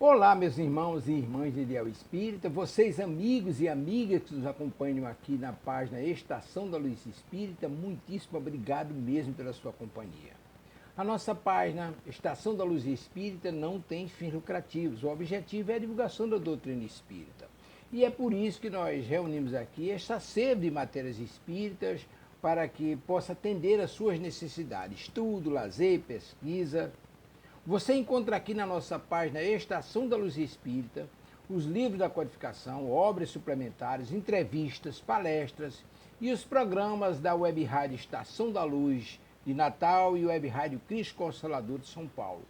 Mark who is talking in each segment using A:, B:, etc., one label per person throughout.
A: Olá, meus irmãos e irmãs de Ideal Espírita, vocês amigos e amigas que nos acompanham aqui na página Estação da Luz Espírita, muitíssimo obrigado mesmo pela sua companhia. A nossa página Estação da Luz Espírita não tem fins lucrativos, o objetivo é a divulgação da doutrina espírita. E é por isso que nós reunimos aqui esta sede de matérias espíritas para que possa atender às suas necessidades, estudo, lazer, pesquisa. Você encontra aqui na nossa página Estação da Luz Espírita os livros da codificação, obras suplementares, entrevistas, palestras e os programas da Web Rádio Estação da Luz de Natal e Web Rádio Cristo Consolador de São Paulo.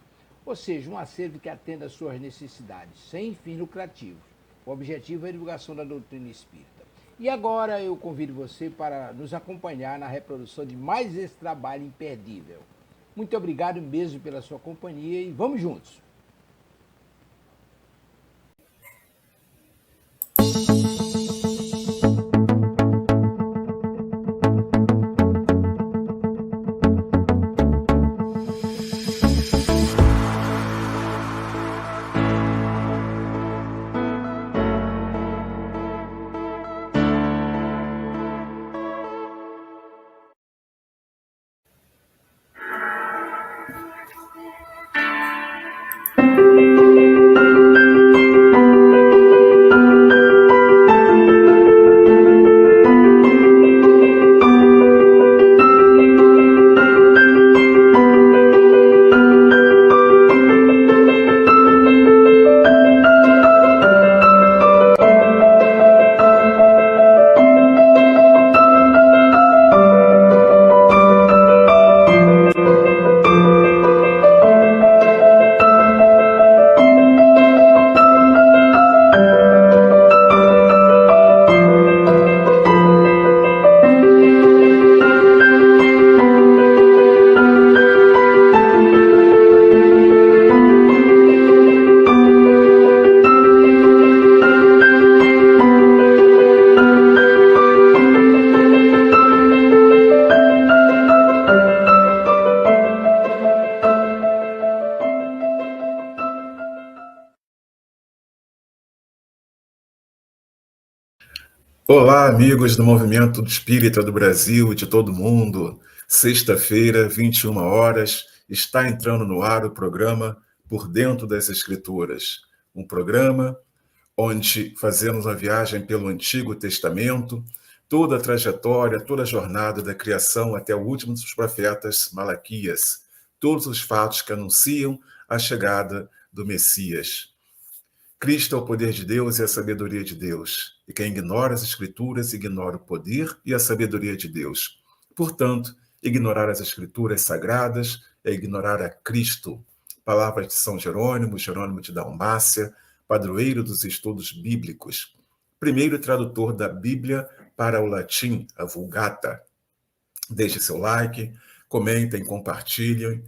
A: Ou seja, um acervo que atenda às suas necessidades, sem fins lucrativos. O objetivo é a divulgação da doutrina espírita. E agora eu convido você para nos acompanhar na reprodução de mais esse trabalho imperdível. Muito obrigado mesmo pela sua companhia e vamos juntos!
B: Olá, amigos do Movimento Espírita do Brasil e de todo mundo. Sexta-feira, 21 horas, está entrando no ar o programa Por Dentro das Escrituras. Um programa onde fazemos uma viagem pelo Antigo Testamento, toda a trajetória, toda a jornada da criação até o último dos profetas, Malaquias. Todos os fatos que anunciam a chegada do Messias. Cristo é o poder de Deus e a sabedoria de Deus. E quem ignora as Escrituras, ignora o poder e a sabedoria de Deus. Portanto, ignorar as Escrituras sagradas é ignorar a Cristo. Palavras de São Jerônimo, Jerônimo de Dalmácia, padroeiro dos estudos bíblicos. Primeiro tradutor da Bíblia para o latim, a Vulgata. Deixe seu like, comentem, compartilhem,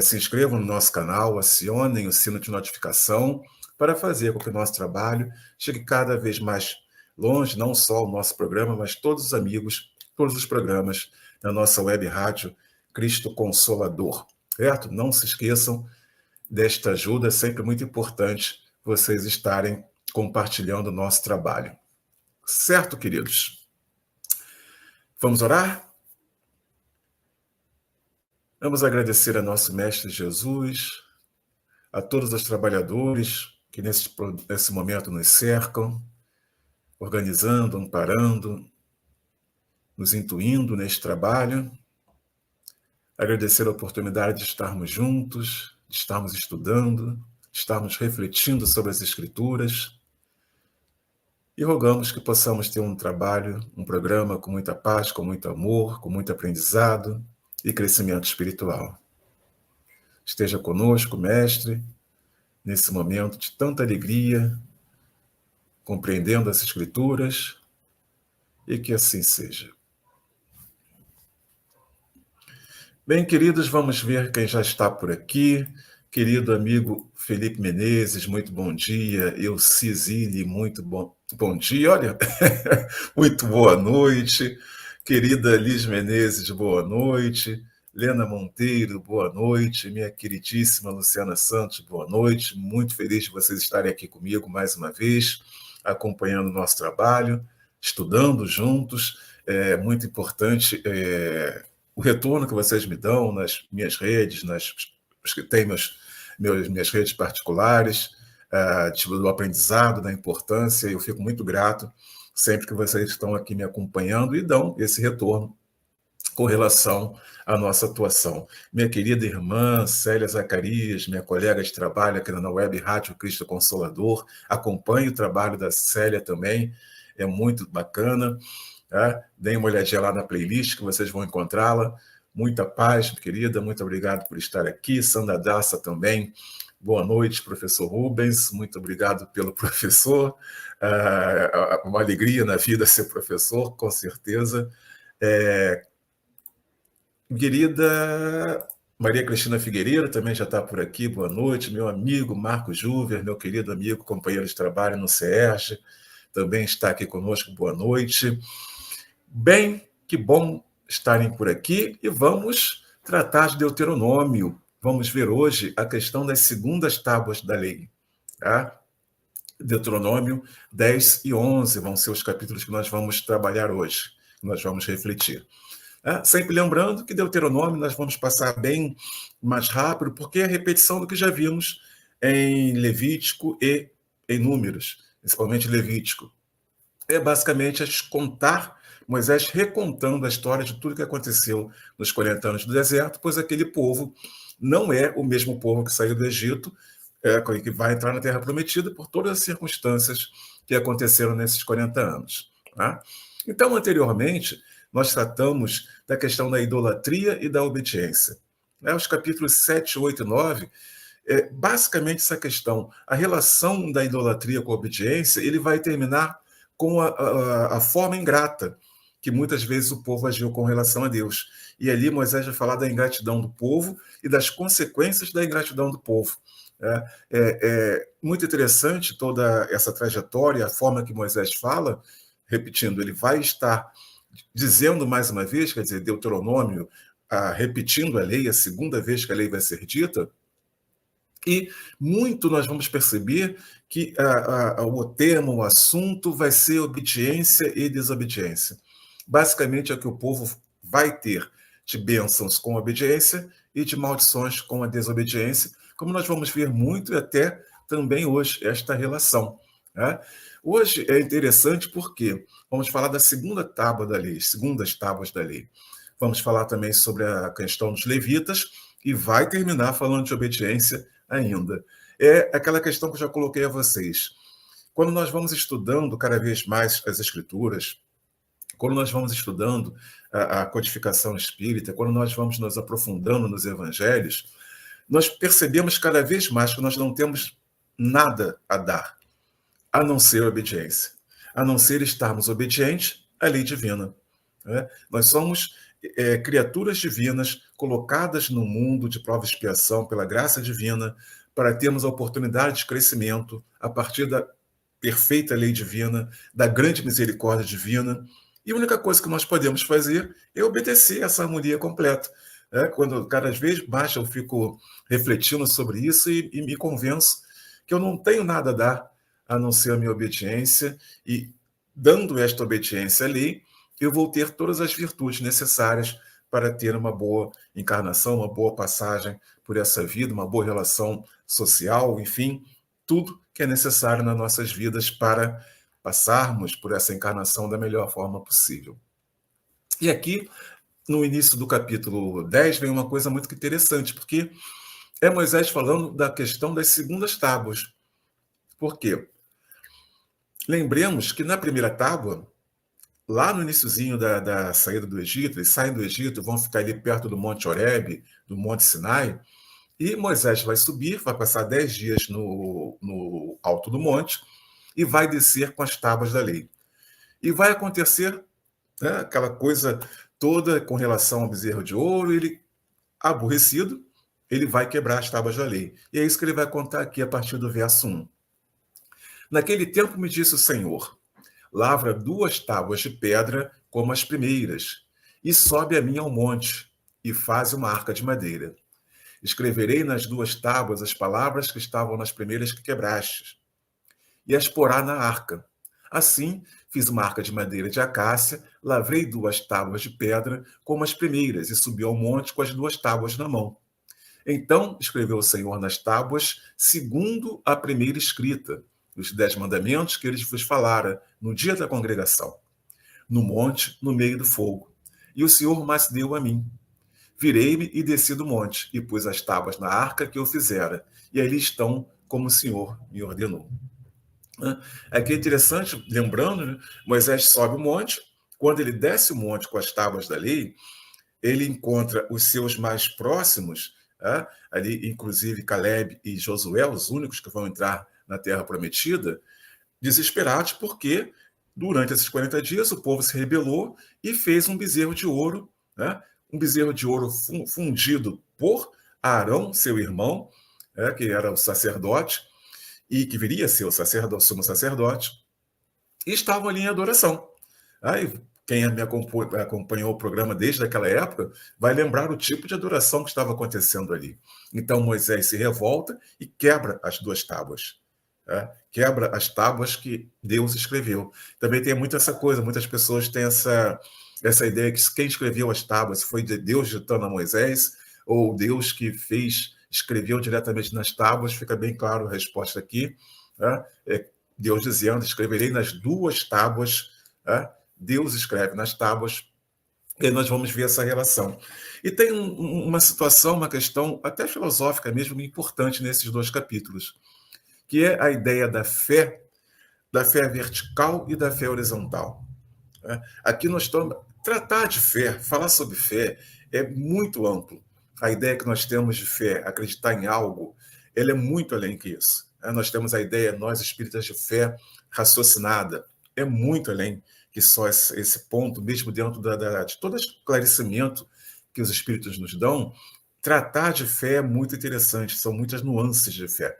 B: se inscrevam no nosso canal, acionem o sino de notificação, para fazer com que o nosso trabalho chegue cada vez mais longe, não só o nosso programa, mas todos os amigos, todos os programas na nossa web rádio Cristo Consolador, certo? Não se esqueçam desta ajuda, é sempre muito importante vocês estarem compartilhando o nosso trabalho. Certo, queridos? Vamos orar? Vamos agradecer a nosso Mestre Jesus, a todos os trabalhadores que nesse momento nos cercam, organizando, amparando, nos intuindo neste trabalho. Agradecer a oportunidade de estarmos juntos, de estarmos estudando, de estarmos refletindo sobre as Escrituras. E rogamos que possamos ter um trabalho, um programa com muita paz, com muito amor, com muito aprendizado e crescimento espiritual. Esteja conosco, Mestre, nesse momento de tanta alegria, compreendendo as Escrituras, e que assim seja. Bem, queridos, vamos ver quem já está por aqui. Querido amigo Felipe Menezes, muito bom dia. Elci Zilli, muito bom dia. Olha, muito boa noite. Querida Liz Menezes, boa noite. Lena Monteiro, boa noite. Minha queridíssima Luciana Santos, boa noite. Muito feliz de vocês estarem aqui comigo mais uma vez, acompanhando o nosso trabalho, estudando juntos. É muito importante o retorno que vocês me dão nas minhas redes, os que têm minhas redes particulares, do aprendizado, da importância. Eu fico muito grato sempre que vocês estão aqui me acompanhando e dão esse retorno com relação à nossa atuação. Minha querida irmã Célia Zacarias, minha colega de trabalho aqui na Web Rádio Cristo Consolador, acompanhe o trabalho da Célia também, é muito bacana. Tá? Deem uma olhadinha lá na playlist que vocês vão encontrá-la. Muita paz, querida, muito obrigado por estar aqui. Sandra Daça também. Boa noite, professor Rubens. Muito obrigado pelo professor. Uma alegria na vida ser professor, com certeza. Querida Maria Cristina Figueiredo também já está por aqui. Boa noite. Meu amigo Marco Juver, meu querido amigo, companheiro de trabalho no CERJ, também está aqui conosco. Boa noite. Bem, que bom estarem por aqui e vamos tratar de Deuteronômio. Vamos ver hoje a questão das segundas tábuas da lei. Tá? Deuteronômio 10 e 11 vão ser os capítulos que nós vamos trabalhar hoje, que nós vamos refletir. Sempre lembrando que Deuteronômio nós vamos passar bem mais rápido, porque é a repetição do que já vimos em Levítico e em Números, principalmente Levítico. É basicamente Moisés recontando a história de tudo que aconteceu nos 40 anos do deserto, pois aquele povo não é o mesmo povo que saiu do Egito, que vai entrar na Terra Prometida por todas as circunstâncias que aconteceram nesses 40 anos. Tá? Então, anteriormente, nós tratamos da questão da idolatria e da obediência. Os capítulos 7, 8 e 9, basicamente essa questão, a relação da idolatria com a obediência, ele vai terminar com a forma ingrata que muitas vezes o povo agiu com relação a Deus. E ali Moisés vai falar da ingratidão do povo e das consequências da ingratidão do povo. É muito interessante toda essa trajetória, a forma que Moisés fala, repetindo, ele vai estar dizendo mais uma vez, quer dizer, Deuteronômio, repetindo a lei, a segunda vez que a lei vai ser dita, e muito nós vamos perceber que o tema, o assunto vai ser obediência e desobediência. Basicamente é que o povo vai ter de bênçãos com a obediência e de maldições com a desobediência, como nós vamos ver muito e até também hoje esta relação. Né? Hoje é interessante porque vamos falar da segunda tábua da lei, segundas tábuas da lei. Vamos falar também sobre a questão dos levitas e vai terminar falando de obediência ainda. É aquela questão que eu já coloquei a vocês. Quando nós vamos estudando cada vez mais as escrituras, quando nós vamos estudando a codificação espírita, quando nós vamos nos aprofundando nos evangelhos, nós percebemos cada vez mais que nós não temos nada a dar, a não ser obediência, a não ser estarmos obedientes à lei divina. Né? Nós somos criaturas divinas colocadas no mundo de prova e expiação pela graça divina para termos a oportunidade de crescimento a partir da perfeita lei divina, da grande misericórdia divina. E a única coisa que nós podemos fazer é obedecer essa harmonia completa. Quando cada vez mais eu fico refletindo sobre isso e me convenço que eu não tenho nada a dar a não ser a minha obediência, e dando esta obediência à lei, eu vou ter todas as virtudes necessárias para ter uma boa encarnação, uma boa passagem por essa vida, uma boa relação social, enfim, tudo que é necessário nas nossas vidas para passarmos por essa encarnação da melhor forma possível. E aqui, no início do capítulo 10, vem uma coisa muito interessante, porque é Moisés falando da questão das segundas tábuas. Por quê? Lembremos que na primeira tábua, lá no iniciozinho da saída do Egito, eles saem do Egito, vão ficar ali perto do Monte Horebe, do Monte Sinai, e Moisés vai subir, vai passar 10 dias no alto do monte, e vai descer com as tábuas da lei. E vai acontecer aquela coisa toda com relação ao bezerro de ouro, ele, aborrecido, ele vai quebrar as tábuas da lei. E é isso que ele vai contar aqui a partir do verso 1. Naquele tempo me disse o Senhor, lavra 2 tábuas de pedra como as primeiras, e sobe a mim ao monte, e faze uma arca de madeira. Escreverei nas 2 tábuas as palavras que estavam nas primeiras que quebrastes, e as porá na arca. Assim, fiz uma arca de madeira de acácia, lavrei 2 tábuas de pedra, como as primeiras, e subi ao monte com as 2 tábuas na mão. Então escreveu o Senhor nas tábuas, segundo a primeira escrita, os 10 mandamentos que ele vos falara no dia da congregação, no monte, no meio do fogo. E o Senhor mais deu a mim. Virei-me e desci do monte, e pus as tábuas na arca que eu fizera, e ali estão como o Senhor me ordenou. Aqui é interessante, lembrando, né, Moisés sobe o monte, quando ele desce o monte com as tábuas da lei, ele encontra os seus mais próximos, ali inclusive Caleb e Josué, os únicos que vão entrar na Terra Prometida, desesperados porque durante esses 40 dias o povo se rebelou e fez um bezerro de ouro, um bezerro de ouro fundido por Arão, seu irmão, que era o sacerdote, e que viria a ser o sumo sacerdote, e estavam ali em adoração. Aí, quem me acompanhou o programa desde aquela época vai lembrar o tipo de adoração que estava acontecendo ali. Então Moisés se revolta e quebra as 2 tábuas. Quebra as tábuas que Deus escreveu. Também tem muito essa coisa, muitas pessoas têm essa ideia que quem escreveu as tábuas foi Deus ditando a Moisés, ou Deus que escreveu diretamente nas tábuas. Fica bem claro a resposta aqui. Deus dizendo, escreverei nas 2 tábuas, Deus escreve nas tábuas, e nós vamos ver essa relação. E tem uma situação, uma questão até filosófica mesmo, importante nesses 2 capítulos, que é a ideia da fé vertical e da fé horizontal. Aqui nós estamos... Tratar de fé, falar sobre fé, é muito amplo. A ideia que nós temos de fé, acreditar em algo, ela é muito além que isso. Nós temos a ideia, nós espíritas, de fé raciocinada, é muito além que só esse ponto, mesmo dentro de todo esclarecimento que os espíritos nos dão. Tratar de fé é muito interessante, são muitas nuances de fé.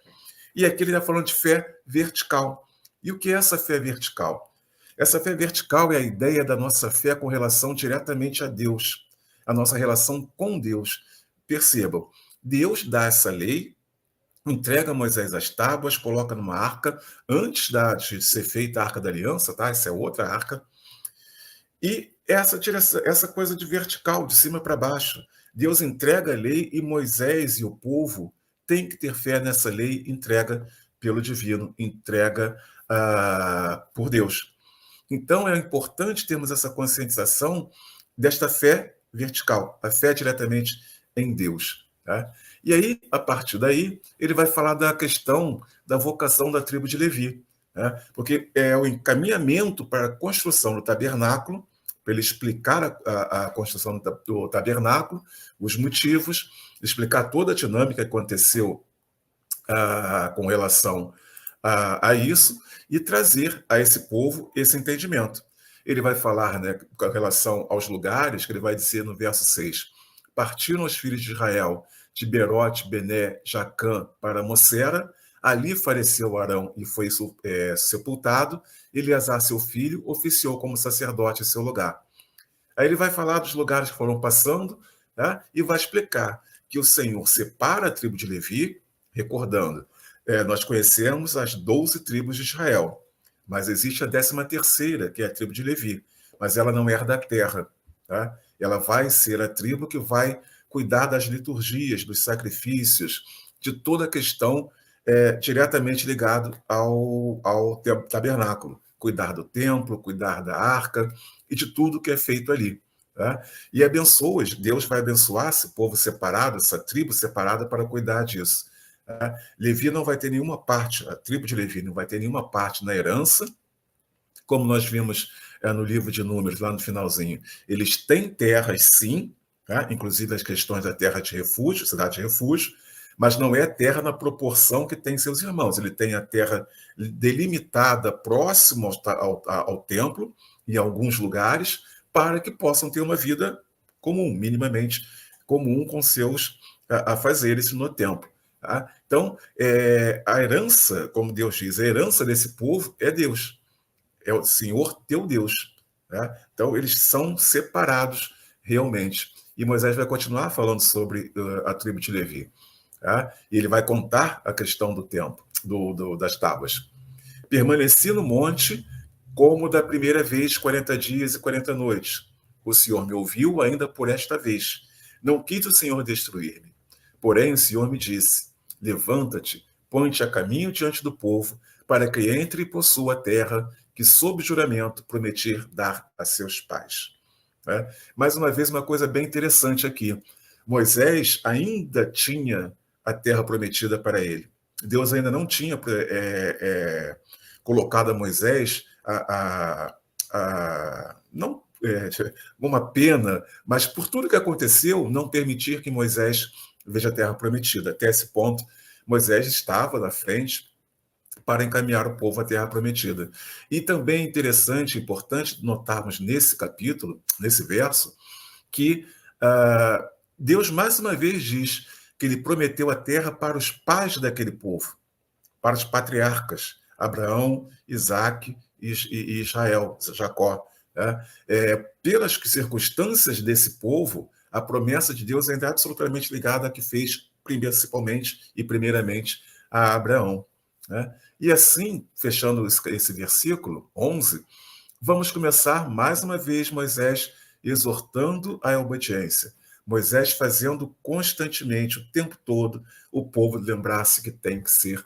B: E aqui ele está falando de fé vertical. E o que é essa fé vertical? Essa fé vertical é a ideia da nossa fé com relação diretamente a Deus, a nossa relação com Deus. Percebam, Deus dá essa lei, entrega a Moisés as tábuas, coloca numa arca, antes de ser feita a Arca da Aliança, tá? Essa é outra arca. E essa coisa de vertical, de cima para baixo. Deus entrega a lei e Moisés e o povo têm que ter fé nessa lei entrega pelo divino, entrega por Deus. Então é importante termos essa conscientização desta fé vertical, a fé diretamente em Deus. Tá? E aí, a partir daí, ele vai falar da questão da vocação da tribo de Levi, porque é o encaminhamento para a construção do tabernáculo, para ele explicar a construção do tabernáculo, os motivos, explicar toda a dinâmica que aconteceu com relação a isso e trazer a esse povo esse entendimento. Ele vai falar, com relação aos lugares, que ele vai dizer no verso 6, partiram os filhos de Israel de Berote, Bené, Jacã para Mocera, ali faleceu Arão e foi sepultado, Eleazar, seu filho, oficiou como sacerdote em seu lugar. Aí ele vai falar dos lugares que foram passando, e vai explicar que o Senhor separa a tribo de Levi, recordando, nós conhecemos as 12 tribos de Israel, mas existe a 13ª, que é a tribo de Levi, mas ela não herda a terra. Tá? Ela vai ser a tribo que vai cuidar das liturgias, dos sacrifícios, de toda a questão diretamente ligado ao tabernáculo. Cuidar do templo, cuidar da arca e de tudo que é feito ali. Tá? E abençoa, Deus vai abençoar esse povo separado, essa tribo separada para cuidar disso. Levi não vai ter nenhuma parte, a tribo de Levi não vai ter nenhuma parte na herança, como nós vimos no livro de Números, lá no finalzinho. Eles têm terras, sim, inclusive as questões da terra de refúgio, cidade de refúgio, mas não é terra na proporção que tem seus irmãos. Ele tem a terra delimitada próximo ao templo, em alguns lugares, para que possam ter uma vida comum, minimamente comum com seus afazeres no templo. Tá? Então, a herança, como Deus diz, a herança desse povo é Deus, é o Senhor teu Deus. Tá? Então, eles são separados realmente. E Moisés vai continuar falando sobre a tribo de Levi. Tá? E ele vai contar a questão do tempo, das tábuas. Permaneci no monte como da primeira vez, 40 dias e 40 noites. O Senhor me ouviu ainda por esta vez. Não quis o Senhor destruir-me. Porém, o Senhor me disse: levanta-te, põe-te a caminho diante do povo, para que entre e possua a terra que, sob juramento, prometi dar a seus pais. Mais uma vez, uma coisa bem interessante aqui. Moisés ainda tinha a terra prometida para ele. Deus ainda não tinha colocado a Moisés não uma pena, mas por tudo que aconteceu, não permitir que Moisés veja a terra prometida. Até esse ponto, Moisés estava na frente para encaminhar o povo à terra prometida. E também é interessante, importante notarmos nesse capítulo, nesse verso, que Deus mais uma vez diz que ele prometeu a terra para os pais daquele povo, para os patriarcas, Abraão, Isaque e Israel, Jacó. Pelas circunstâncias desse povo, a promessa de Deus ainda é absolutamente ligada a que fez principalmente e primeiramente a Abraão. E assim, fechando esse versículo 11, vamos começar mais uma vez Moisés exortando a obediência. Moisés fazendo constantemente, o tempo todo, o povo lembrar-se que tem que ser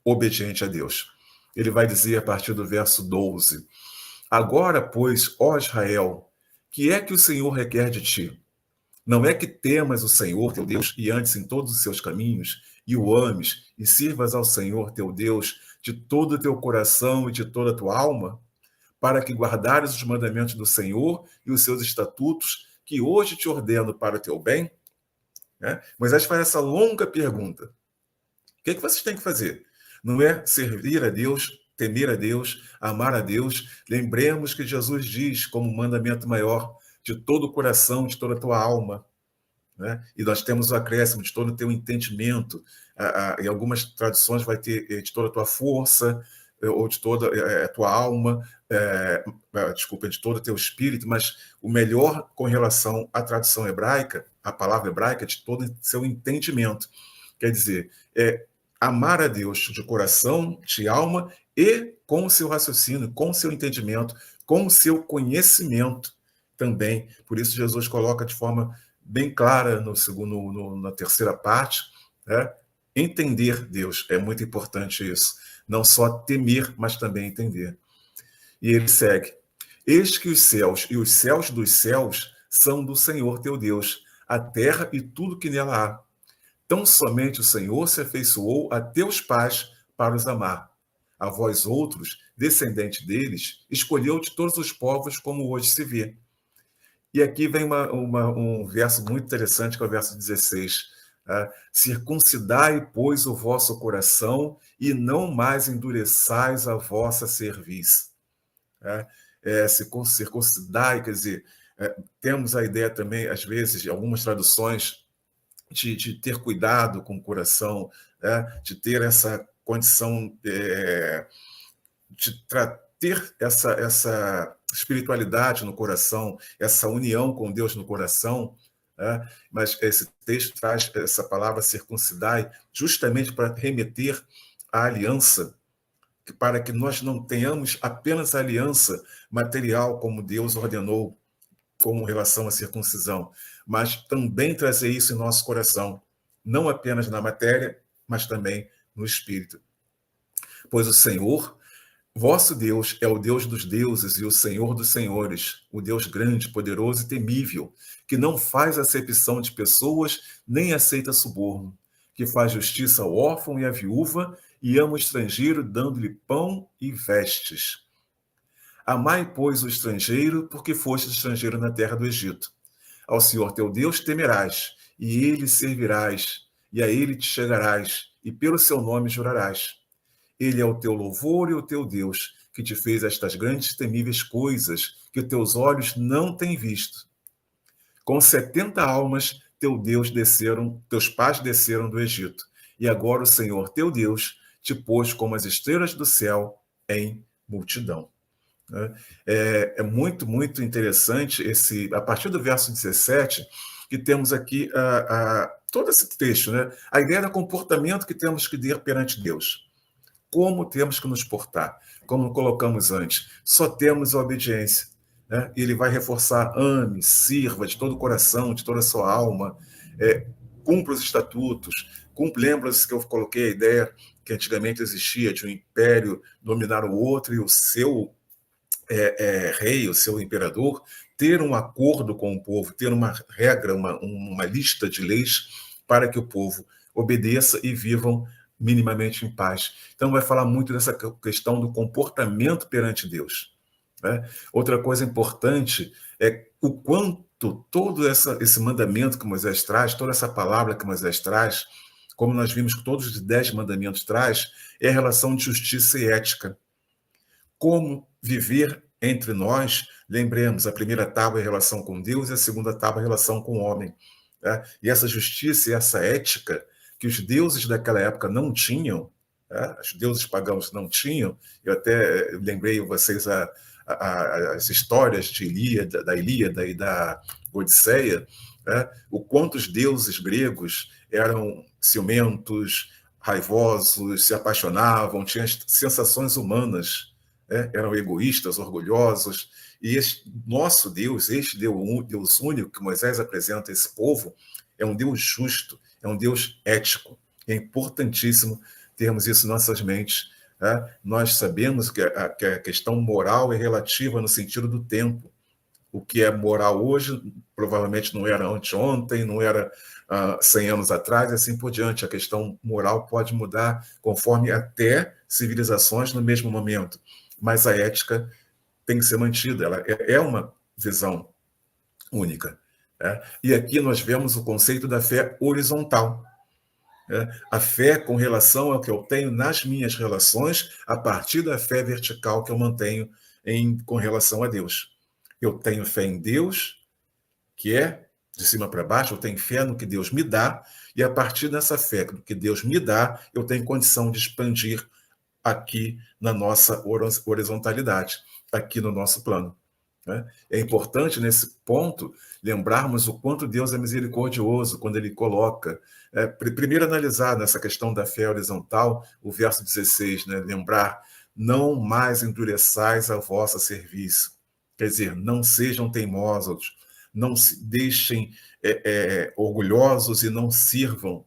B: obediente a Deus. Ele vai dizer a partir do verso 12: agora, pois, ó Israel, que é que o Senhor requer de ti? Não é que temas o Senhor teu Deus e andes em todos os seus caminhos e o ames e sirvas ao Senhor teu Deus de todo o teu coração e de toda a tua alma, para que guardares os mandamentos do Senhor e os seus estatutos que hoje te ordeno para o teu bem? Moisés faz essa longa pergunta. O que vocês têm que fazer? Não é servir a Deus, temer a Deus, amar a Deus. Lembremos que Jesus diz como mandamento maior: de todo o coração, de toda a tua alma. E nós temos o acréscimo de todo o teu entendimento. Em algumas traduções vai ter de toda a tua força, ou de toda a tua alma, desculpa, de todo o teu espírito, mas o melhor com relação à tradução hebraica, a palavra hebraica, de todo o seu entendimento. Quer dizer, amar a Deus de coração, de alma e com o seu raciocínio, com o seu entendimento, com o seu conhecimento também. Por isso Jesus coloca de forma bem clara na terceira parte, entender Deus. É muito importante isso. Não só temer, mas também entender. E ele segue: eis que os céus e os céus dos céus são do Senhor teu Deus, a terra e tudo que nela há. Tão somente o Senhor se afeiçoou a teus pais para os amar. A vós outros, descendentes deles, escolheu de todos os povos, como hoje se vê. E aqui vem um verso muito interessante, que é o verso 16. Circuncidai, pois, o vosso coração e não mais endureçais a vossa cerviz. Circuncidai, quer dizer, temos a ideia também, às vezes, de algumas traduções, de ter cuidado com o coração, de ter essa condição de ter essa espiritualidade no coração, essa união com Deus no coração. Mas esse texto traz essa palavra circuncidai justamente para remeter à aliança, para que nós não tenhamos apenas a aliança material, como Deus ordenou, como relação à circuncisão, mas também trazer isso em nosso coração, não apenas na matéria, mas também no espírito. Pois o Senhor, vosso Deus, é o Deus dos deuses e o Senhor dos senhores, o Deus grande, poderoso e temível, que não faz acepção de pessoas, nem aceita suborno, que faz justiça ao órfão e à viúva e ama o estrangeiro, dando-lhe pão e vestes. Amai, pois, o estrangeiro, porque foste estrangeiro na terra do Egito. Ao Senhor teu Deus temerás, e ele servirás, e a ele te chegarás, e pelo seu nome jurarás. Ele é o teu louvor e o teu Deus, que te fez estas grandes e temíveis coisas que os teus olhos não têm visto. Com 70 almas, teus pais desceram do Egito, e agora o Senhor teu Deus te pôs como as estrelas do céu em multidão. né? É muito, muito interessante a partir do verso 17, que temos aqui todo esse texto, né? A ideia do comportamento que temos que ter perante Deus. Como temos que nos portar? Como colocamos antes, só temos a obediência. Né? E ele vai reforçar: ame, sirva de todo o coração, de toda a sua alma, cumpra os estatutos, lembra-se que eu coloquei a ideia que antigamente existia de um império dominar o outro e o seu rei, o seu imperador, ter um acordo com o povo, ter uma regra, uma lista de leis para que o povo obedeça e vivam minimamente em paz. Então, vai falar muito dessa questão do comportamento perante Deus. Né? Outra coisa importante é o quanto todo esse mandamento que Moisés traz, toda essa palavra que Moisés traz, como nós vimos que todos os 10 mandamentos traz, é a relação de justiça e ética. Como viver entre nós, lembremos, a primeira tábua é a relação com Deus e a segunda tábua é a relação com o homem. Né? E essa justiça e essa ética que os deuses daquela época não tinham, né? Os deuses pagãos não tinham, eu até lembrei vocês as histórias de da Ilíada e da Odisseia, né? O quanto os deuses gregos eram ciumentos, raivosos, se apaixonavam, tinham sensações humanas, eram egoístas, orgulhosos, e nosso Deus, Deus único que Moisés apresenta a esse povo, é um Deus justo, é um Deus ético. É importantíssimo termos isso em nossas mentes. Nós sabemos que a questão moral é relativa no sentido do tempo. O que é moral hoje provavelmente não era anteontem, não era 100 anos atrás, e assim por diante. A questão moral pode mudar conforme até civilizações no mesmo momento. Mas a ética tem que ser mantida, ela é uma visão única. E aqui nós vemos o conceito da fé horizontal. A fé com relação ao que eu tenho nas minhas relações, a partir da fé vertical que eu mantenho com relação a Deus. Eu tenho fé em Deus, que é de cima para baixo, eu tenho fé no que Deus me dá, e a partir dessa fé no que Deus me dá, eu tenho condição de expandir aqui na nossa horizontalidade, aqui no nosso plano. É importante, nesse ponto, lembrarmos o quanto Deus é misericordioso quando ele coloca. Primeiro, analisar nessa questão da fé horizontal, o verso 16, né? Lembrar: não mais endureçais a vossa serviço. Quer dizer, não sejam teimosos, não se deixem orgulhosos e não sirvam,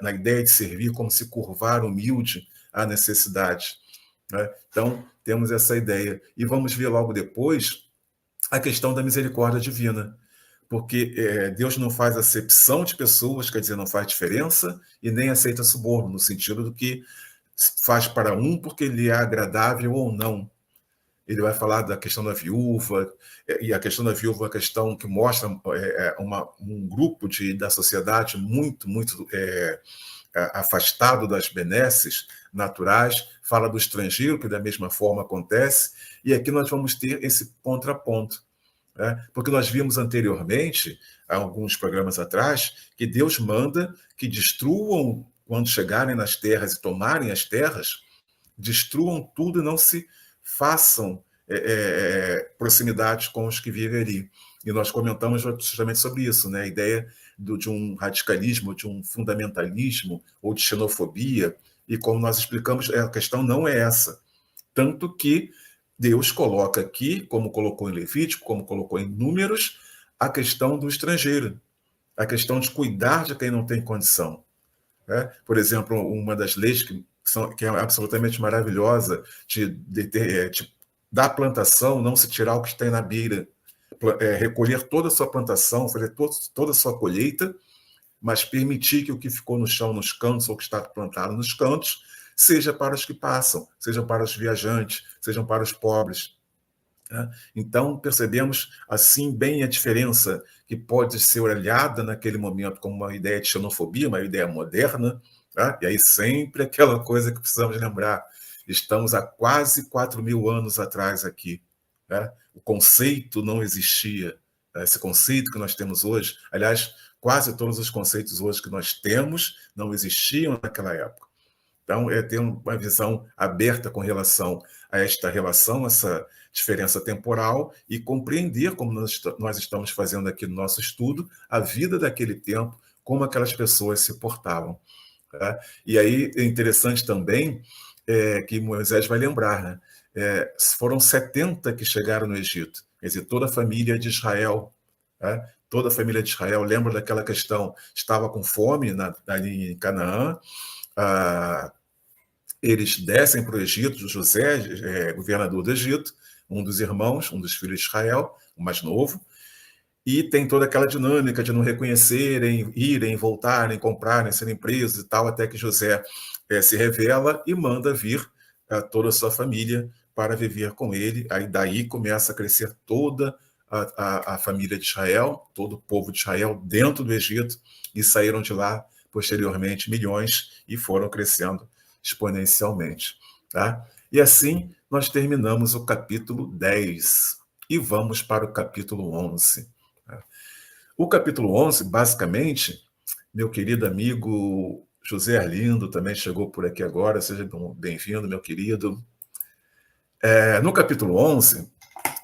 B: na ideia de servir, como se curvar humilde à necessidade. Né? Então, temos essa ideia. E vamos ver logo depois a questão da misericórdia divina, porque Deus não faz acepção de pessoas, quer dizer, não faz diferença, e nem aceita suborno, no sentido do que faz para um porque lhe é agradável ou não. Ele vai falar da questão da viúva, e a questão da viúva é uma questão que mostra um grupo da sociedade muito, muito afastado das benesses naturais, fala do estrangeiro, que da mesma forma acontece, e aqui nós vamos ter esse contraponto. Porque nós vimos anteriormente, há alguns programas atrás, que Deus manda que destruam, quando chegarem nas terras e tomarem as terras, destruam tudo e não se façam proximidades com os que vivem ali. E nós comentamos justamente sobre isso, né? A ideia de um radicalismo, de um fundamentalismo ou de xenofobia, e como nós explicamos, a questão não é essa. Tanto que Deus coloca aqui, como colocou em Levítico, como colocou em Números, a questão do estrangeiro, a questão de cuidar de quem não tem condição. Por exemplo, uma das leis que é absolutamente maravilhosa, da plantação não se tirar o que tem na beira, recolher toda a sua plantação, fazer toda a sua colheita, mas permitir que o que ficou no chão, nos cantos, ou que está plantado nos cantos, seja para os que passam, seja para os viajantes, sejam para os pobres. Então, percebemos assim bem a diferença que pode ser olhada naquele momento como uma ideia de xenofobia, uma ideia moderna, e aí sempre aquela coisa que precisamos lembrar: estamos há quase 4.000 anos atrás aqui. O conceito não existia. Esse conceito que nós temos hoje, aliás, quase todos os conceitos hoje que nós temos não existiam naquela época. Então, é ter uma visão aberta com relação a esta relação, essa diferença temporal, e compreender, como nós estamos fazendo aqui no nosso estudo, a vida daquele tempo, como aquelas pessoas se portavam. Tá? E aí é interessante também que Moisés vai lembrar, né? Foram 70 que chegaram no Egito, quer dizer, toda a família de Israel, tá? Toda a família de Israel, lembra daquela questão, estava com fome ali em Canaã, eles descem para o Egito, José, governador do Egito, um dos irmãos, um dos filhos de Israel, o mais novo, e tem toda aquela dinâmica de não reconhecerem, irem, voltarem, comprarem, serem presos e tal, até que José se revela e manda vir toda a sua família para viver com ele. Aí daí começa a crescer toda a família de Israel, todo o povo de Israel dentro do Egito, e saíram de lá posteriormente milhões e foram crescendo exponencialmente. Tá? E assim nós terminamos o capítulo 10 e vamos para o capítulo 11. O capítulo 11, basicamente, meu querido amigo José Arlindo também chegou por aqui agora, seja bem-vindo, meu querido. No capítulo 11,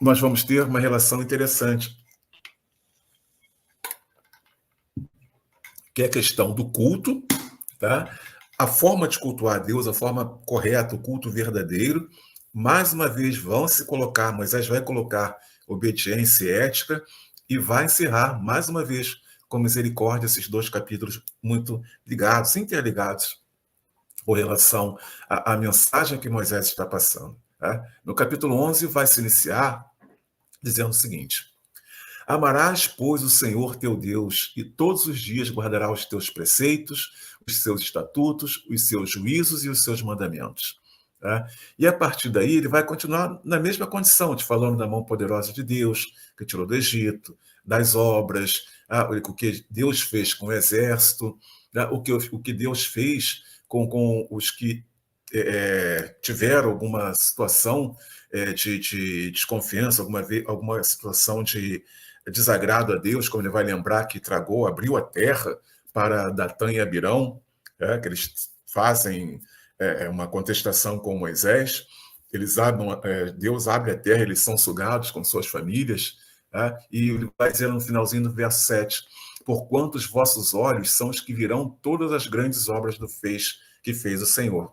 B: nós vamos ter uma relação interessante, que é a questão do culto, tá? A forma de cultuar a Deus, a forma correta, o culto verdadeiro. Mais uma vez vão se colocar, Moisés vai colocar obediência e ética e vai encerrar, mais uma vez, com misericórdia, esses dois capítulos muito ligados, interligados, com relação à mensagem que Moisés está passando. Tá? No capítulo 11 vai se iniciar dizendo o seguinte: amarás, pois, o Senhor teu Deus, e todos os dias guardarás os teus preceitos, os seus estatutos, os seus juízos e os seus mandamentos. Tá? E a partir daí ele vai continuar na mesma condição, te falando da mão poderosa de Deus, que tirou do Egito, das obras, o que Deus fez com o exército, o que Deus fez com os que tiveram alguma situação de desconfiança, alguma situação de desagrado a Deus, como ele vai lembrar que tragou, abriu a terra para Datã e Abirão, que eles fazem uma contestação com Moisés, Deus abre a terra, eles são sugados com suas famílias, e ele vai dizer no finalzinho do verso 7, porquanto os vossos olhos são os que virão todas as grandes obras que fez o Senhor.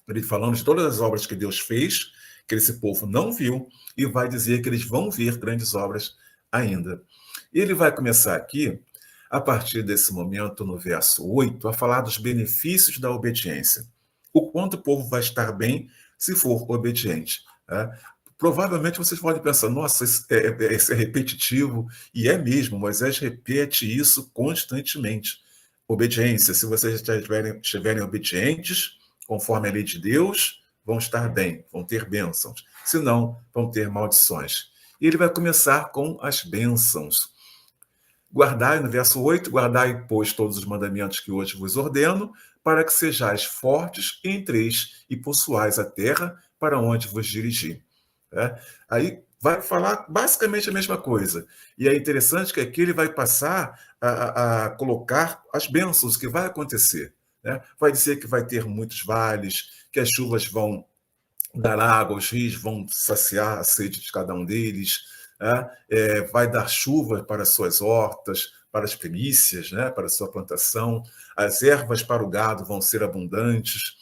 B: Ele falando de todas as obras que Deus fez, que esse povo não viu, e vai dizer que eles vão ver grandes obras ainda. E ele vai começar aqui, a partir desse momento, no verso 8, a falar dos benefícios da obediência. O quanto o povo vai estar bem se for obediente. Tá? Provavelmente vocês podem pensar, nossa, isso é repetitivo, e é mesmo, Moisés repete isso constantemente. Obediência, se vocês estiverem obedientes, conforme a lei de Deus, vão estar bem, vão ter bênçãos. Se não, vão ter maldições. E ele vai começar com as bênçãos. Guardai, no verso 8, guardai, pois, todos os mandamentos que hoje vos ordeno, para que sejais fortes, entreis e possuais a terra para onde vos dirigi. Aí vai falar basicamente a mesma coisa. E é interessante que aqui ele vai passar a colocar as bênçãos que vai acontecer. Vai dizer que vai ter muitos vales, que as chuvas vão dar água, os rios vão saciar a sede de cada um deles, vai dar chuva para suas hortas, para as primícias, para a sua plantação, as ervas para o gado vão ser abundantes.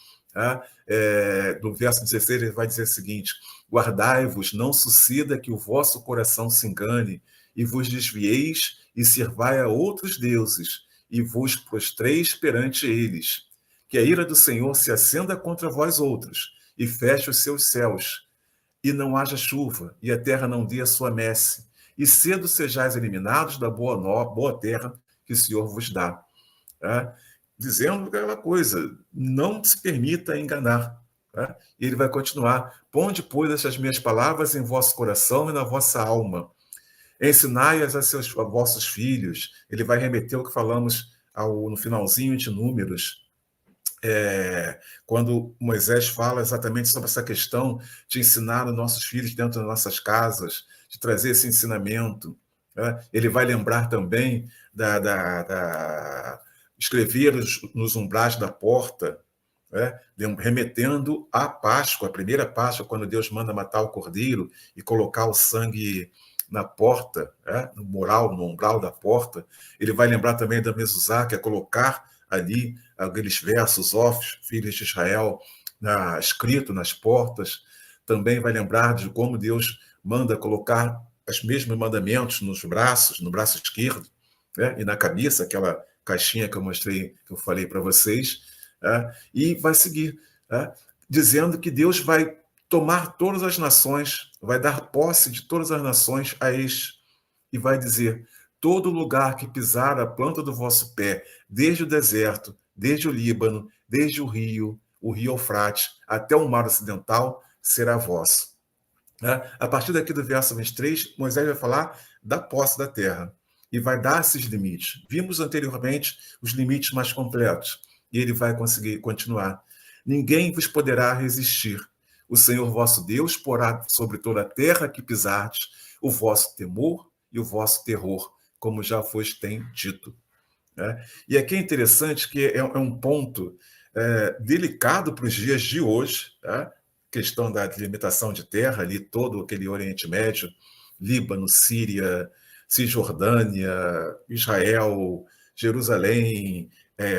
B: No verso 16 ele vai dizer o seguinte: guardai-vos, não suceda que o vosso coração se engane, e vos desvieis e servai a outros deuses, e vos prostreis perante eles. Que a ira do Senhor se acenda contra vós outros, e feche os seus céus, e não haja chuva, e a terra não dê a sua messe, e cedo sejais eliminados da boa terra que o Senhor vos dá. Dizendo aquela coisa, não se permita enganar. E ele vai continuar: ponde, pois, estas minhas palavras em vosso coração e na vossa alma. Ensinai-as a vossos filhos. Ele vai remeter ao que falamos no finalzinho de Números, quando Moisés fala exatamente sobre essa questão de ensinar os nossos filhos dentro das nossas casas, de trazer esse ensinamento. Ele vai lembrar também escrever nos umbrais da porta, remetendo à Páscoa, a primeira Páscoa, quando Deus manda matar o cordeiro e colocar o sangue na porta, no umbral da porta. Ele vai lembrar também da mezuzá, que é colocar ali aqueles versos, ó filhos de Israel, escrito nas portas. Também vai lembrar de como Deus manda colocar os mesmos mandamentos nos braços, no braço esquerdo, e na cabeça, aquela caixinha que eu mostrei, que eu falei para vocês, e vai seguir, dizendo que Deus vai tomar todas as nações, vai dar posse de todas as nações a este, e vai dizer: todo lugar que pisar a planta do vosso pé, desde o deserto, desde o Líbano, desde o rio Eufrates, até o mar ocidental, será vosso. A partir daqui do verso 23, Moisés vai falar da posse da terra e vai dar esses limites. Vimos anteriormente os limites mais completos, e ele vai conseguir continuar. Ninguém vos poderá resistir. O Senhor vosso Deus porá sobre toda a terra que pisardes o vosso temor e o vosso terror, como já vos tem dito. E aqui é interessante que é um ponto delicado para os dias de hoje, questão da delimitação de terra, ali todo aquele Oriente Médio, Líbano, Síria, Cisjordânia, Israel, Jerusalém,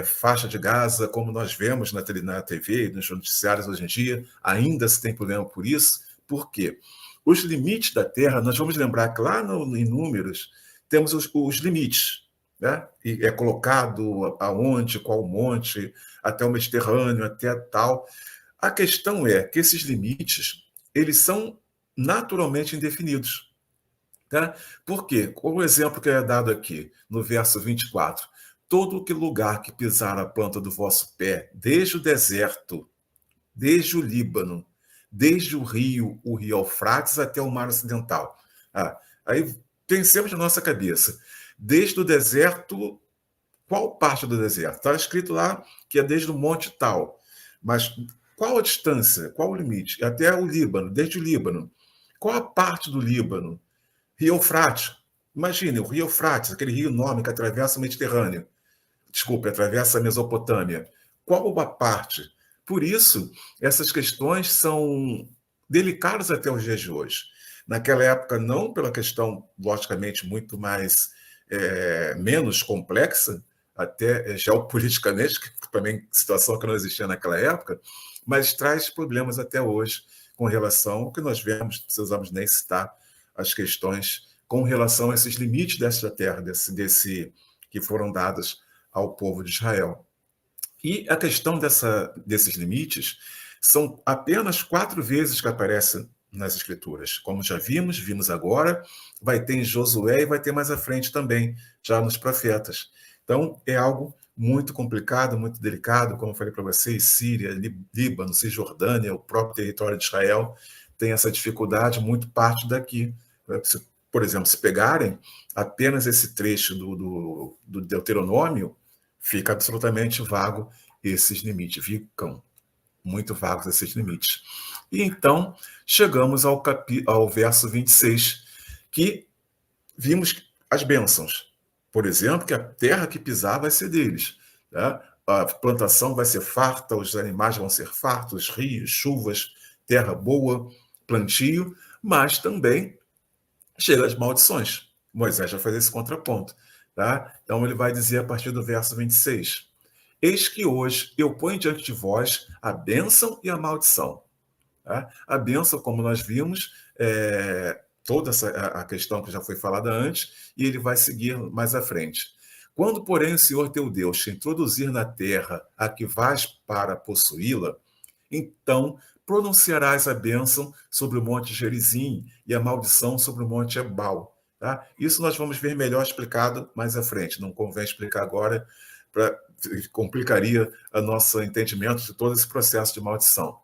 B: faixa de Gaza, como nós vemos na TV, nos noticiários hoje em dia, ainda se tem problema por isso. Por quê? Os limites da terra, nós vamos lembrar que lá em Números temos os limites, e é colocado aonde, qual monte, até o Mediterrâneo, até tal. A questão é que esses limites, eles são naturalmente indefinidos. Por quê? O exemplo que é dado aqui, no verso 24. Todo que lugar que pisar a planta do vosso pé, desde o deserto, desde o Líbano, desde o rio Eufrates até o mar ocidental. Aí pensemos na nossa cabeça. Desde o deserto, qual parte do deserto? Está escrito lá que é desde o monte tal. Mas qual a distância? Qual o limite? Até o Líbano, desde o Líbano. Qual a parte do Líbano? Rio Eufrates. Imagine, o rio Eufrates, aquele rio enorme que atravessa o Mediterrâneo. Desculpe, atravessa a Mesopotâmia. Qual a parte? Por isso, essas questões são delicadas até os dias de hoje. Naquela época, não pela questão, logicamente, muito mais menos complexa, até geopoliticamente, que também situação que não existia naquela época, mas traz problemas até hoje com relação ao que nós vemos, não precisamos nem citar as questões com relação a esses limites dessa terra, que foram dados ao povo de Israel. E a questão desses limites são apenas 4 vezes que aparecem nas Escrituras. Como já vimos agora, vai ter em Josué e vai ter mais à frente também, já nos profetas. Então, é algo muito complicado, muito delicado, como eu falei para vocês, Síria, Líbano, Cisjordânia, o próprio território de Israel tem essa dificuldade, muito parte daqui. Por exemplo, se pegarem apenas esse trecho do Deuteronômio, fica absolutamente vago esses limites, ficam muito vagos esses limites. E então, chegamos ao verso 26, que vimos as bênçãos. Por exemplo, que a terra que pisar vai ser deles. A plantação vai ser farta, os animais vão ser fartos, rios, chuvas, terra boa, plantio, mas também chega as maldições. Moisés já faz esse contraponto. Então ele vai dizer a partir do verso 26, eis que hoje eu ponho diante de vós a bênção e a maldição. A bênção, como nós vimos, toda a questão que já foi falada antes, e ele vai seguir mais à frente. Quando, porém, o Senhor teu Deus te introduzir na terra a que vais para possuí-la, então pronunciarás a bênção sobre o monte Gerizim e a maldição sobre o monte Ebal. Isso nós vamos ver melhor explicado mais à frente. Não convém explicar agora, complicaria o nosso entendimento de todo esse processo de maldição.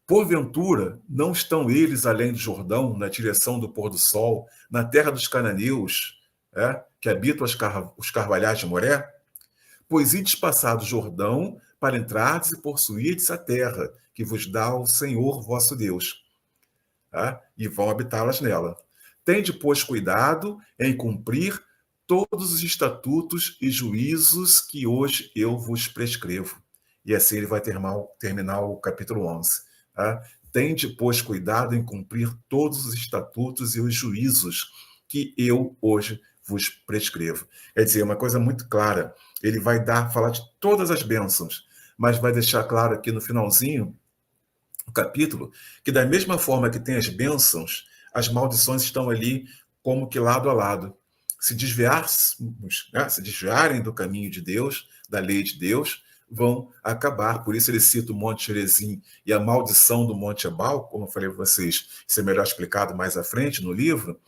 B: Porventura, não estão eles além do Jordão, na direção do pôr do sol, na terra dos cananeus, que habitam os carvalhais de Moré? Pois ides passar do Jordão para entrardes e possuirdes a terra que vos dá o Senhor vosso Deus, e vão habitá-las nela. Tende, pois, cuidado em cumprir todos os estatutos e juízos que hoje eu vos prescrevo. E assim ele vai terminar o capítulo 11. Tá? Tende, pois, cuidado em cumprir todos os estatutos e os juízos que eu hoje vos prescrevo. Quer dizer, uma coisa muito clara. Ele vai falar de todas as bênçãos, mas vai deixar claro aqui no finalzinho do capítulo que da mesma forma que tem as bênçãos, as maldições estão ali como que lado a lado. Se desviarem do caminho de Deus, da lei de Deus, vão acabar. Por isso ele cita o Monte Gerizim e a maldição do Monte Ebal, como eu falei para vocês, isso é melhor explicado mais à frente no livro,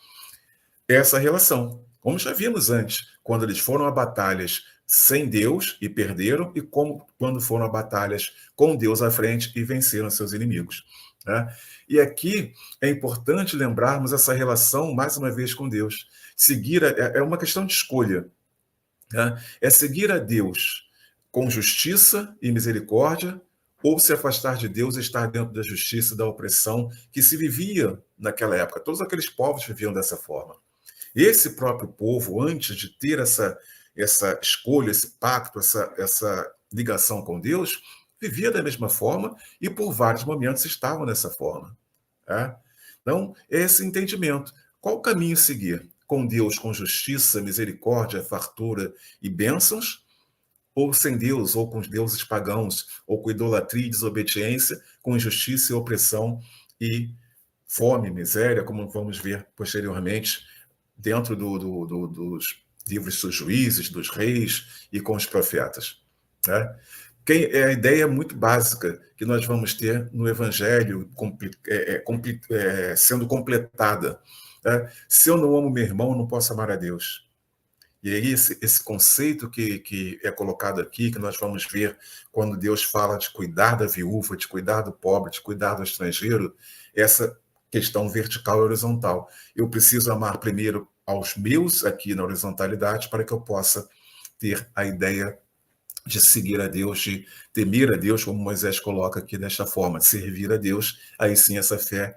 B: essa relação. Como já vimos antes, quando eles foram a batalhas sem Deus e perderam, e como quando foram a batalhas com Deus à frente e venceram seus inimigos. Né? E aqui é importante lembrarmos essa relação, mais uma vez, com Deus. Seguir é uma questão de escolha. Né? É seguir a Deus com justiça e misericórdia, ou se afastar de Deus e estar dentro da justiça e da opressão que se vivia naquela época. Todos aqueles povos viviam dessa forma. Esse próprio povo, antes de ter essa escolha, esse pacto, essa ligação com Deus, vivia da mesma forma e por vários momentos estavam dessa forma. Tá? Então, esse entendimento. Qual o caminho seguir? Com Deus, com justiça, misericórdia, fartura e bênçãos? Ou sem Deus, ou com os deuses pagãos, ou com idolatria e desobediência, com injustiça e opressão e fome, miséria, como vamos ver posteriormente, dentro dos livros dos juízes, dos reis e com os profetas. Né? A ideia muito básica que nós vamos ter no Evangelho sendo completada. Né? Se eu não amo meu irmão, eu não posso amar a Deus. E aí esse conceito que é colocado aqui, que nós vamos ver quando Deus fala de cuidar da viúva, de cuidar do pobre, de cuidar do estrangeiro, essa questão vertical e horizontal. Eu preciso amar primeiro aos meus aqui na horizontalidade para que eu possa ter a ideia de seguir a Deus, de temer a Deus, como Moisés coloca aqui desta forma, servir a Deus, aí sim essa fé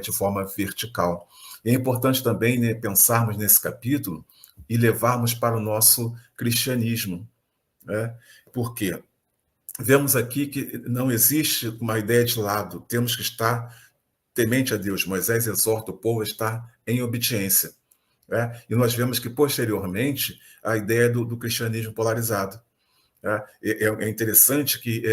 B: de forma vertical. E é importante também, né, pensarmos nesse capítulo e levarmos para o nosso cristianismo. Né? Por quê? Vemos aqui que não existe uma ideia de lado, temos que estar temente a Deus. Moisés exorta o povo a estar em obediência. Né? E nós vemos que, posteriormente, a ideia do cristianismo polarizado. Né? É interessante que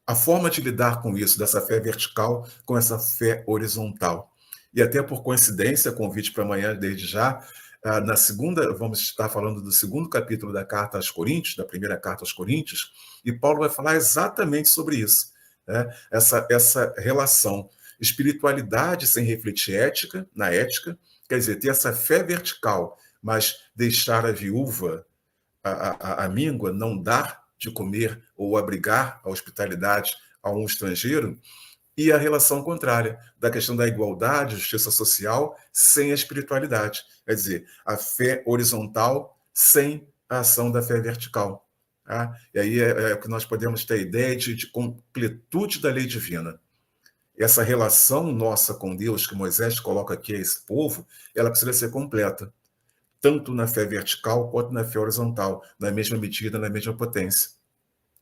B: a forma de lidar com isso, dessa fé vertical com essa fé horizontal. E até por coincidência, convite para amanhã, desde já, na segunda, vamos estar falando do segundo capítulo da carta aos Coríntios, da primeira carta aos Coríntios, e Paulo vai falar exatamente sobre isso. Né? Essa relação, espiritualidade sem refletir ética, na ética, quer dizer, ter essa fé vertical, mas deixar a viúva, a míngua, não dar de comer ou abrigar a hospitalidade a um estrangeiro, e a relação contrária, da questão da igualdade, justiça social, sem a espiritualidade. Quer dizer, a fé horizontal sem a ação da fé vertical. Tá? E aí é que nós podemos ter a ideia de completude da lei divina. Essa relação nossa com Deus, que Moisés coloca aqui a esse povo, ela precisa ser completa, tanto na fé vertical quanto na fé horizontal, na mesma medida, na mesma potência.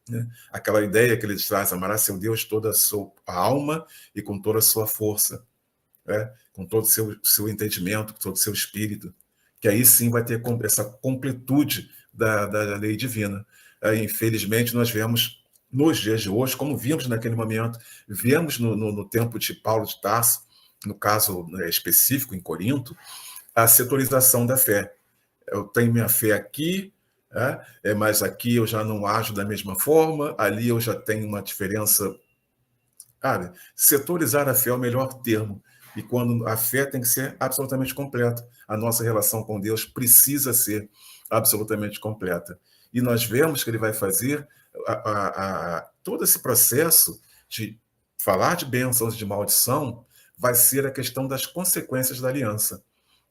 B: Né? Aquela ideia que ele traz, amará seu Deus toda a sua alma e com toda a sua força, né? Com todo o seu entendimento, com todo o seu espírito, que aí sim vai ter essa completude da lei divina. Infelizmente, nós vemos nos dias de hoje, como vimos naquele momento, vemos no tempo de Paulo de Tarso, no caso específico em Corinto, a setorização da fé. Eu tenho minha fé aqui, mas aqui eu já não ajo da mesma forma, ali eu já tenho uma diferença. Cara, setorizar a fé é o melhor termo. E quando a fé tem que ser absolutamente completa. A nossa relação com Deus precisa ser absolutamente completa. E nós vemos que ele vai fazer todo esse processo de falar de bênçãos e de maldição vai ser a questão das consequências da aliança.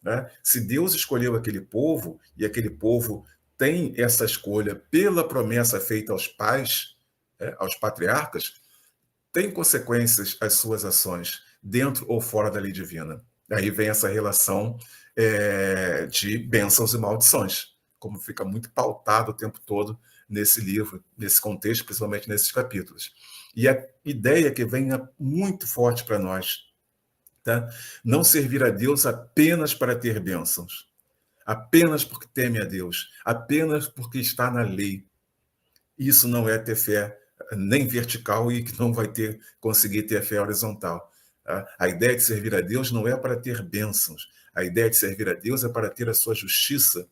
B: Né? Se Deus escolheu aquele povo, e aquele povo tem essa escolha pela promessa feita aos pais, aos patriarcas, tem consequências as suas ações, dentro ou fora da lei divina. Aí vem essa relação de bênçãos e maldições, como fica muito pautado o tempo todo nesse livro, nesse contexto, principalmente nesses capítulos. E a ideia que vem muito forte para nós, tá? Não servir a Deus apenas para ter bênçãos, apenas porque teme a Deus, apenas porque está na lei. Isso não é ter fé nem vertical e que não vai conseguir ter fé horizontal. A ideia de servir a Deus não é para ter bênçãos. A ideia de servir a Deus é para ter a sua justiça,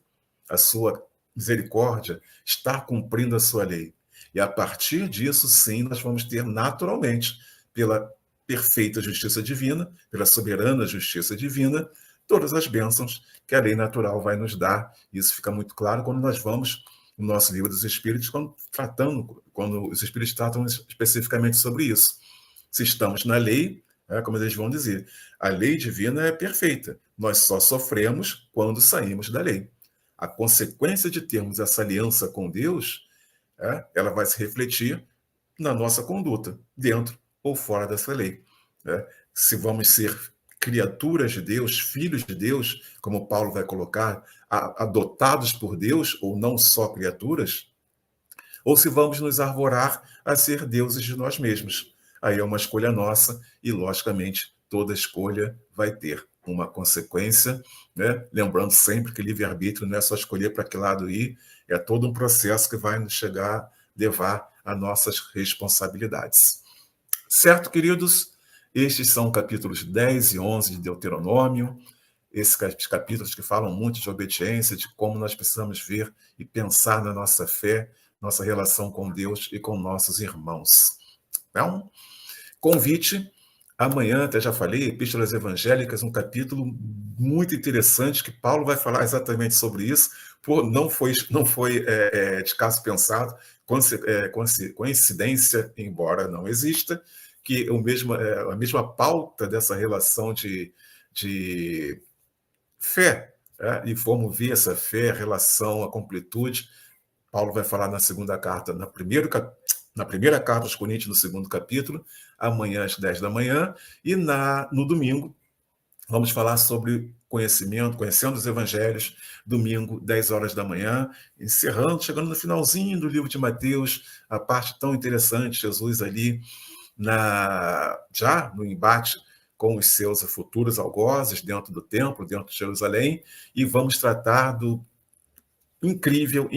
B: a sua misericórdia, estar cumprindo a sua lei. E a partir disso, sim, nós vamos ter naturalmente, pela perfeita justiça divina, pela soberana justiça divina, todas as bênçãos que a lei natural vai nos dar. Isso fica muito claro quando nós vamos no nosso livro dos Espíritos, quando os Espíritos tratam especificamente sobre isso. Se estamos na lei, como eles vão dizer, a lei divina é perfeita. Nós só sofremos quando saímos da lei. A consequência de termos essa aliança com Deus, ela vai se refletir na nossa conduta, dentro ou fora dessa lei. Se vamos ser criaturas de Deus, filhos de Deus, como Paulo vai colocar, adotados por Deus, ou não só criaturas, ou se vamos nos arvorar a ser deuses de nós mesmos. Aí é uma escolha nossa e, logicamente, toda escolha vai ter uma consequência, né? Lembrando sempre que livre-arbítrio não é só escolher para que lado ir, é todo um processo que vai nos levar a nossas responsabilidades. Certo, queridos? Estes são capítulos 10 e 11 de Deuteronômio, esses capítulos que falam muito de obediência, de como nós precisamos ver e pensar na nossa fé, nossa relação com Deus e com nossos irmãos. Então, convite, amanhã, até já falei, Epístolas Evangélicas, um capítulo muito interessante, que Paulo vai falar exatamente sobre isso, não foi de caso pensado, coincidência, embora não exista, que a mesma pauta dessa relação de fé, e como ver essa fé, a relação, a completude. Paulo vai falar na segunda carta, na primeira carta aos Coríntios, no segundo capítulo, amanhã às 10 da manhã, e no domingo vamos falar sobre conhecendo os evangelhos, domingo, 10 horas da manhã, chegando no finalzinho do livro de Mateus, a parte tão interessante, Jesus ali já no embate com os seus futuros algozes dentro do templo, dentro de Jerusalém, e vamos tratar do incrível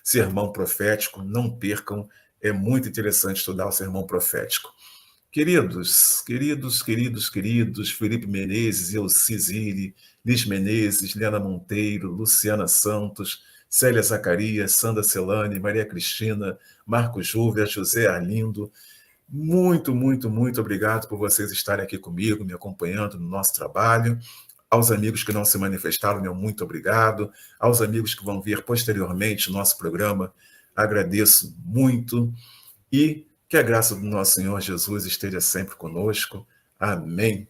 B: sermão profético. Não percam, é muito interessante estudar o sermão profético. Queridos, Felipe Menezes, Elci Zilli, Liz Menezes, Liana Monteiro, Luciana Santos, Célia Zacarias, Sandra Celane, Maria Cristina, Marco Júvia, José Arlindo, muito obrigado por vocês estarem aqui comigo, me acompanhando no nosso trabalho. Aos amigos que não se manifestaram, meu muito obrigado. Aos amigos que vão ver posteriormente o nosso programa, agradeço muito. E que a graça do nosso Senhor Jesus esteja sempre conosco. Amém.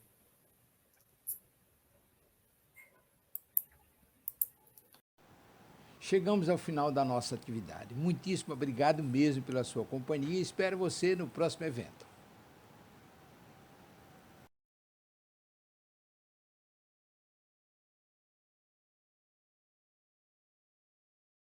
A: Chegamos ao final da nossa atividade. Muitíssimo obrigado mesmo pela sua companhia e espero você no próximo evento.